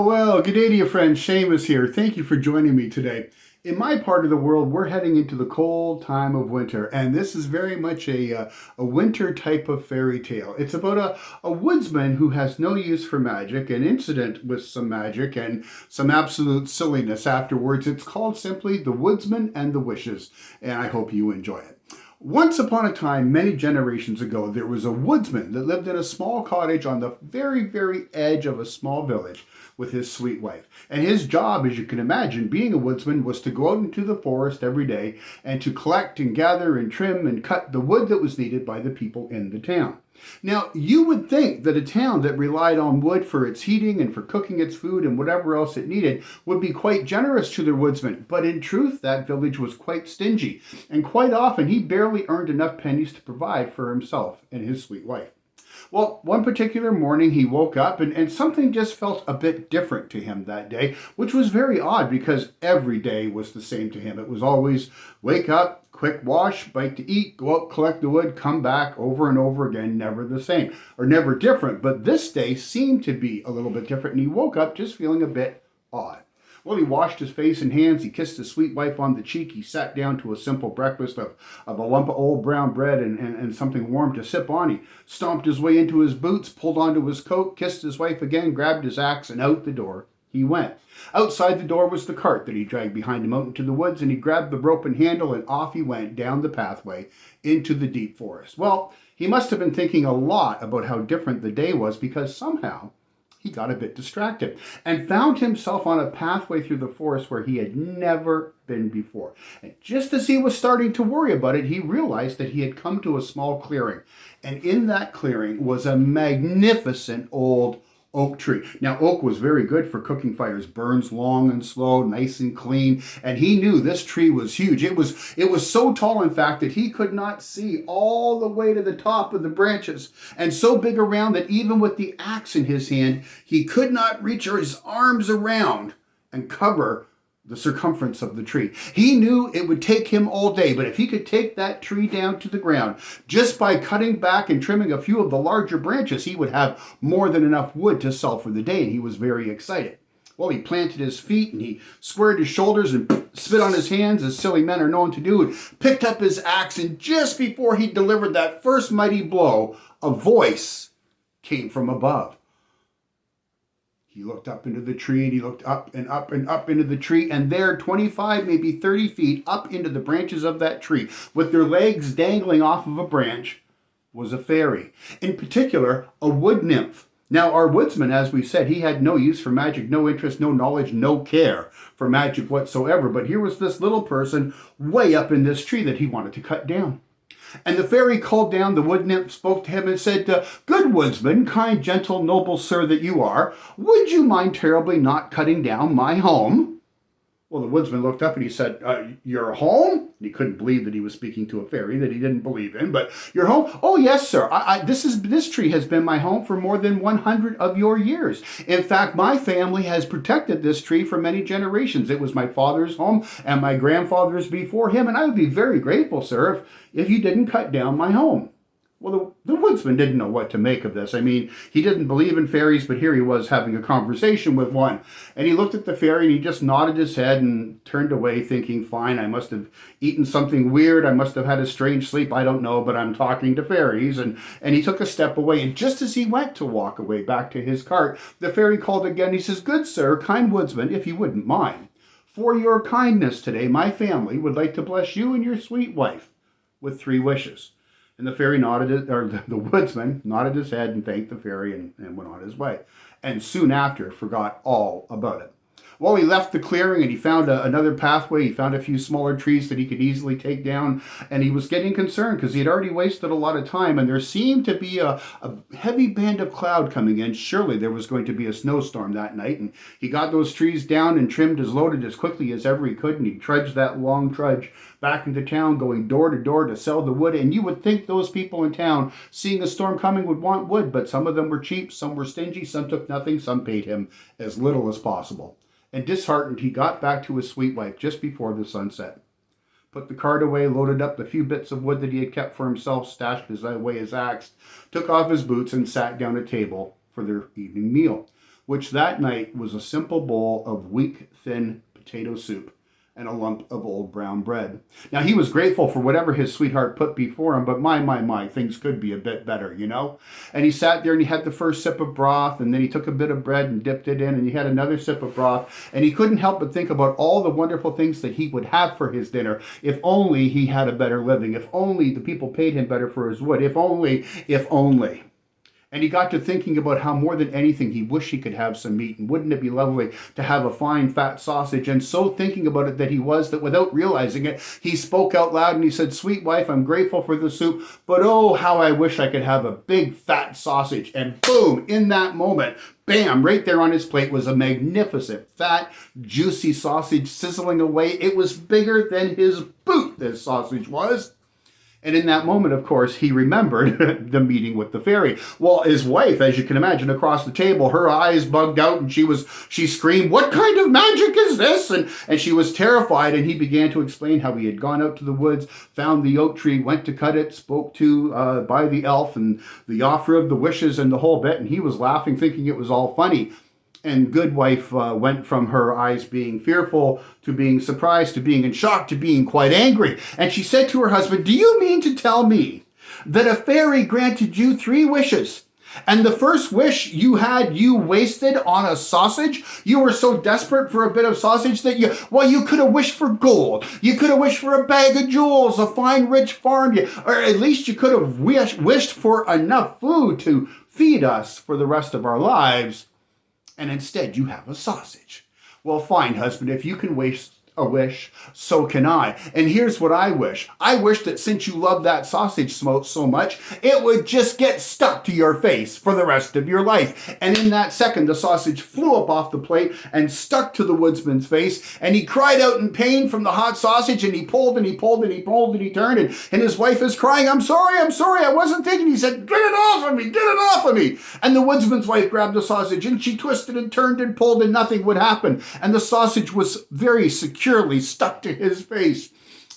Well, good day to you, friend. Seamus here. Thank you for joining me today. In my part of the world, we're heading into the cold time of winter, and this is very much a winter type of fairy tale. It's about a woodsman who has no use for magic, an incident with some magic, and some absolute silliness afterwards. It's called simply The Woodsman and the Wishes, and I hope you enjoy it. Once upon a time, many generations ago, there was a woodsman that lived in a small cottage on the very, very edge of a small village with his sweet wife. And his job, as you can imagine, being a woodsman, was to go out into the forest every day and to collect and gather and trim and cut the wood that was needed by the people in the town. Now, you would think that a town that relied on wood for its heating and for cooking its food and whatever else it needed would be quite generous to their woodsmen. But in truth, that village was quite stingy. And quite often, he barely earned enough pennies to provide for himself and his sweet wife. Well, one particular morning he woke up and something just felt a bit different to him that day, which was very odd because every day was the same to him. It was always wake up, quick wash, bite to eat, go out, collect the wood, come back over and over again, never the same or never different. But this day seemed to be a little bit different, and he woke up just feeling a bit odd. Well, he washed his face and hands, he kissed his sweet wife on the cheek, he sat down to a simple breakfast of a lump of old brown bread and something warm to sip on. He stomped his way into his boots, pulled onto his coat, kissed his wife again, grabbed his axe, and out the door he went. Outside the door was the cart that he dragged behind him out into the woods, and he grabbed the rope and handle, and off he went down the pathway into the deep forest. Well, he must have been thinking a lot about how different the day was, because somehow he got a bit distracted and found himself on a pathway through the forest where he had never been before. And just as he was starting to worry about it, he realized that he had come to a small clearing. And in that clearing was a magnificent old oak tree. Now, oak was very good for cooking fires, burns long and slow, nice and clean, and he knew this tree was huge. It was so tall, in fact, that he could not see all the way to the top of the branches, and so big around that even with the axe in his hand, he could not reach his arms around and cover the circumference of the tree. He knew it would take him all day, but if he could take that tree down to the ground, just by cutting back and trimming a few of the larger branches, he would have more than enough wood to sell for the day, and he was very excited. Well, he planted his feet, and he squared his shoulders and spit on his hands, as silly men are known to do, and picked up his axe, and just before he delivered that first mighty blow, a voice came from above. He looked up into the tree, and he looked up and up and up into the tree, and there, 25, maybe 30 feet up into the branches of that tree, with their legs dangling off of a branch, was a fairy. In particular, a wood nymph. Now, our woodsman, as we said, he had no use for magic, no interest, no knowledge, no care for magic whatsoever. But here was this little person way up in this tree that he wanted to cut down. And the fairy called down, the wood nymph spoke to him and said, "Good woodsman, kind, gentle, noble sir that you are, would you mind terribly not cutting down my home?" Well, the woodsman looked up and he said, "Your home?" And he couldn't believe that he was speaking to a fairy that he didn't believe in. But your home? "Oh, yes, sir. This tree has been my home for more than 100 of your years. In fact, my family has protected this tree for many generations. It was my father's home and my grandfather's before him, and I would be very grateful, sir, if you didn't cut down my home." Well, the woodsman didn't know what to make of this. I mean, he didn't believe in fairies, but here he was having a conversation with one. And he looked at the fairy and he just nodded his head and turned away thinking, fine, I must have eaten something weird. I must have had a strange sleep. I don't know, but I'm talking to fairies. And he took a step away. And just as he went to walk away back to his cart, the fairy called again. He says, "Good sir, kind woodsman, if you wouldn't mind, for your kindness today, my family would like to bless you and your sweet wife with 3 wishes. And the fairy nodded, or the woodsman nodded his head and thanked the fairy and went on his way. And soon after forgot all about it. Well, he left the clearing and he found another pathway. He found a few smaller trees that he could easily take down. And he was getting concerned because he had already wasted a lot of time. And there seemed to be a heavy band of cloud coming in. Surely there was going to be a snowstorm that night. And he got those trees down and trimmed as loaded as quickly as ever he could. And he trudged that long trudge back into town, going door to door to sell the wood. And you would think those people in town, seeing a storm coming, would want wood. But some of them were cheap, some were stingy, some took nothing, some paid him as little as possible. And disheartened, he got back to his sweet wife just before the sun set. Put the cart away, loaded up the few bits of wood that he had kept for himself, stashed away his axe, took off his boots, and sat down at table for their evening meal. which that night was a simple bowl of weak, thin potato soup and a lump of old brown bread. Now, he was grateful for whatever his sweetheart put before him, but my, things could be a bit better, you know? And he sat there and he had the first sip of broth, and then he took a bit of bread and dipped it in, and he had another sip of broth, and he couldn't help but think about all the wonderful things that he would have for his dinner if only he had a better living, if only the people paid him better for his wood, if only, if only. And he got to thinking about how more than anything he wished he could have some meat. And wouldn't it be lovely to have a fine fat sausage? And so thinking about it that without realizing it, he spoke out loud and he said, "Sweet wife, I'm grateful for the soup, but oh, how I wish I could have a big fat sausage." And boom, in that moment, bam, right there on his plate was a magnificent, fat, juicy sausage sizzling away. It was bigger than his boot, this sausage was. And in that moment, of course, he remembered the meeting with the fairy. Well, his wife, as you can imagine, across the table, her eyes bugged out and she screamed, "What kind of magic is this?" And she was terrified, and he began to explain how he had gone out to the woods, found the oak tree, went to cut it, spoke to by the elf and the offer of the wishes and the whole bit, and he was laughing, thinking it was all funny. And good wife went from her eyes being fearful to being surprised to being in shock to being quite angry. And she said to her husband, "Do you mean to tell me that a fairy granted you 3 wishes? And the first wish you wasted on a sausage? You were so desperate for a bit of sausage that you could have wished for gold. You could have wished for a bag of jewels, a fine rich farm, or at least you could have wished for enough food to feed us for the rest of our lives. And instead you have a sausage. Well, fine, husband, if you can waste a wish, so can I. And here's what I wish. I wish that since you love that sausage so much, it would just get stuck to your face for the rest of your life." And in that second, the sausage flew up off the plate and stuck to the woodsman's face. And he cried out in pain from the hot sausage, and he pulled and he pulled and he pulled and he turned. And his wife is crying, I'm sorry, I wasn't thinking." He said, "Get it off of me, get it off of me." And the woodsman's wife grabbed the sausage and she twisted and turned and pulled and nothing would happen. And the sausage was very securely stuck to his face.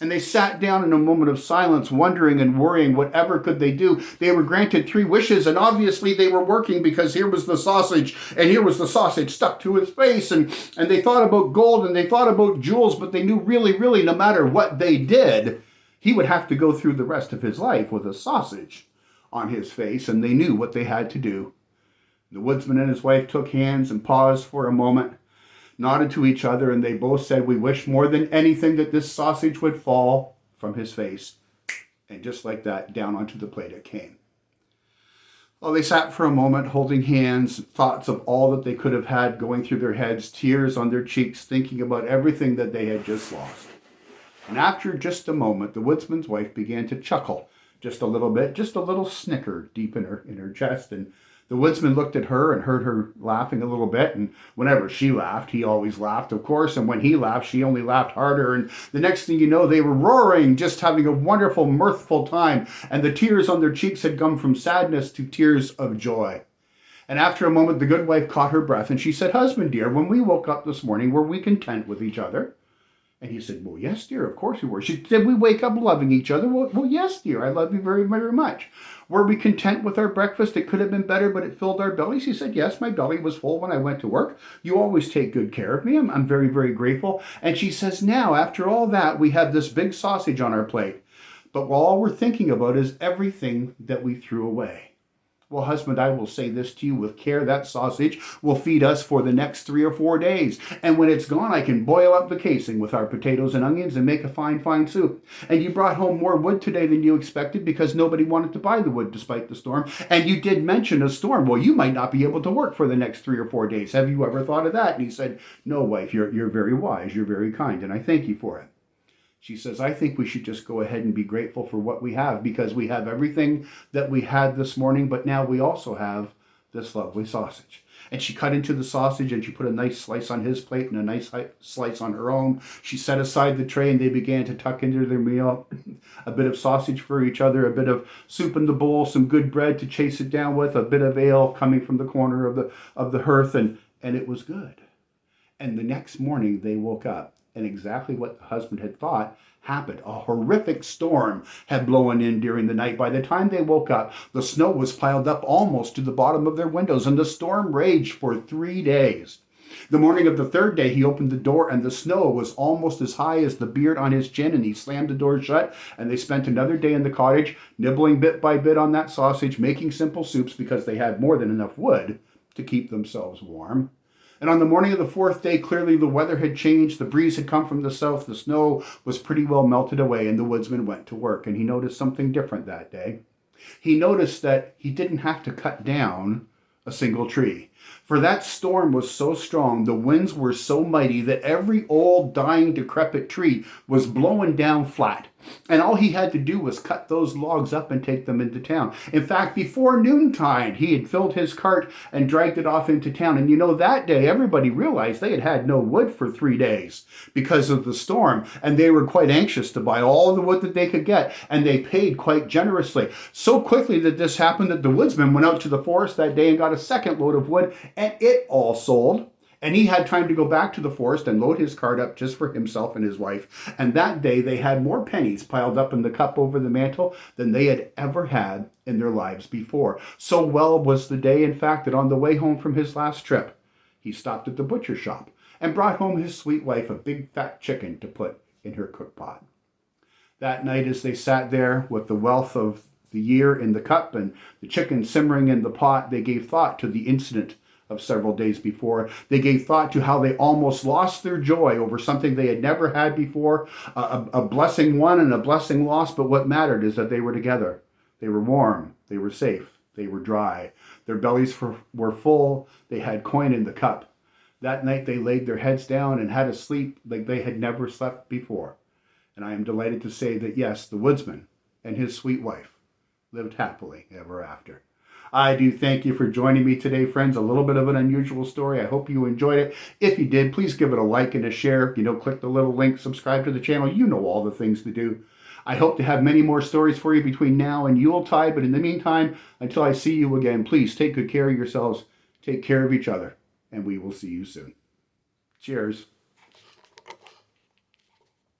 And they sat down in a moment of silence, wondering and worrying whatever could they do. They were granted 3 wishes, and obviously they were working, because here was the sausage, and here was the sausage stuck to his face. And they thought about gold and they thought about jewels, but they knew really, no matter what they did, he would have to go through the rest of his life with a sausage on his face, and they knew what they had to do. The woodsman and his wife took hands and paused for a moment, nodded to each other, and they both said, "We wish more than anything that this sausage would fall from his face." And just like that, down onto the plate it came. Well, they sat for a moment holding hands, thoughts of all that they could have had going through their heads, tears on their cheeks, thinking about everything that they had just lost. And after just a moment, the woodsman's wife began to chuckle just a little bit, just a little snicker deep in her chest. And the woodsman looked at her and heard her laughing a little bit, and whenever she laughed, he always laughed, of course, and when he laughed, she only laughed harder, and the next thing you know, they were roaring, just having a wonderful, mirthful time, and the tears on their cheeks had gone from sadness to tears of joy. And after a moment, the good wife caught her breath, and she said, "Husband, dear, when we woke up this morning, were we content with each other?" And he said, "Well, yes, dear, of course we were." She said, "We wake up loving each other?" Well, yes, dear, I love you very, very much." "Were we content with our breakfast? It could have been better, but it filled our bellies." He said, "Yes, my belly was full when I went to work. You always take good care of me. I'm very, very grateful." And she says, "Now, after all that, we have this big sausage on our plate. But all we're thinking about is everything that we threw away." Well, husband, I will say this to you with care. That sausage will feed us for the next 3 or 4 days. And when it's gone, I can boil up the casing with our potatoes and onions and make a fine, fine soup. And you brought home more wood today than you expected because nobody wanted to buy the wood despite the storm. And you did mention a storm. Well, you might not be able to work for the next 3 or 4 days. Have you ever thought of that? And he said, "No, wife, you're very wise. You're very kind. And I thank you for it." She says, "I think we should just go ahead and be grateful for what we have, because we have everything that we had this morning, but now we also have this lovely sausage." And she cut into the sausage and she put a nice slice on his plate and a nice slice on her own. She set aside the tray and they began to tuck into their meal. A bit of sausage for each other, a bit of soup in the bowl, some good bread to chase it down with, a bit of ale coming from the corner of the hearth, and it was good. And the next morning they woke up And exactly what the husband had thought happened. A horrific storm had blown in during the night. By the time they woke up, the snow was piled up almost to the bottom of their windows, and the storm raged for 3 days. The morning of the third day, he opened the door, and the snow was almost as high as the beard on his chin, and he slammed the door shut, and they spent another day in the cottage, nibbling bit by bit on that sausage, making simple soups because they had more than enough wood to keep themselves warm. And on the morning of the fourth day, clearly the weather had changed. The breeze had come from the south. The snow was pretty well melted away, and the woodsman went to work. And he noticed something different that day. He noticed that he didn't have to cut down a single tree. For that storm was so strong, the winds were so mighty that every old, dying, decrepit tree was blowing down flat. And all he had to do was cut those logs up and take them into town. In fact, before noontime, he had filled his cart and dragged it off into town. And you know, that day, everybody realized they had had no wood for 3 days because of the storm. And they were quite anxious to buy all the wood that they could get. And they paid quite generously. So quickly that this happened that the woodsman went out to the forest that day and got a second load of wood. And it all sold. And he had time to go back to the forest and load his cart up just for himself and his wife. And that day they had more pennies piled up in the cup over the mantel than they had ever had in their lives before. So well was the day, in fact, that on the way home from his last trip, he stopped at the butcher shop and brought home his sweet wife a big fat chicken to put in her cook pot. That night, as they sat there with the wealth of the year in the cup and the chicken simmering in the pot, they gave thought to the incident of several days before. They gave thought to how they almost lost their joy over something they had never had before, a blessing won and a blessing lost, but what mattered is that they were together. They were warm, they were safe, they were dry. Their bellies were full, they had coin in the cup. That night they laid their heads down and had a sleep like they had never slept before. And I am delighted to say that yes, the woodsman and his sweet wife lived happily ever after. I do thank you for joining me today, friends. A little bit of an unusual story. I hope you enjoyed it. If you did, please give it a like and a share. Click the little link, subscribe to the channel. You know all the things to do. I hope to have many more stories for you between now and Yuletide. But in the meantime, until I see you again, please take good care of yourselves. Take care of each other. And we will see you soon. Cheers.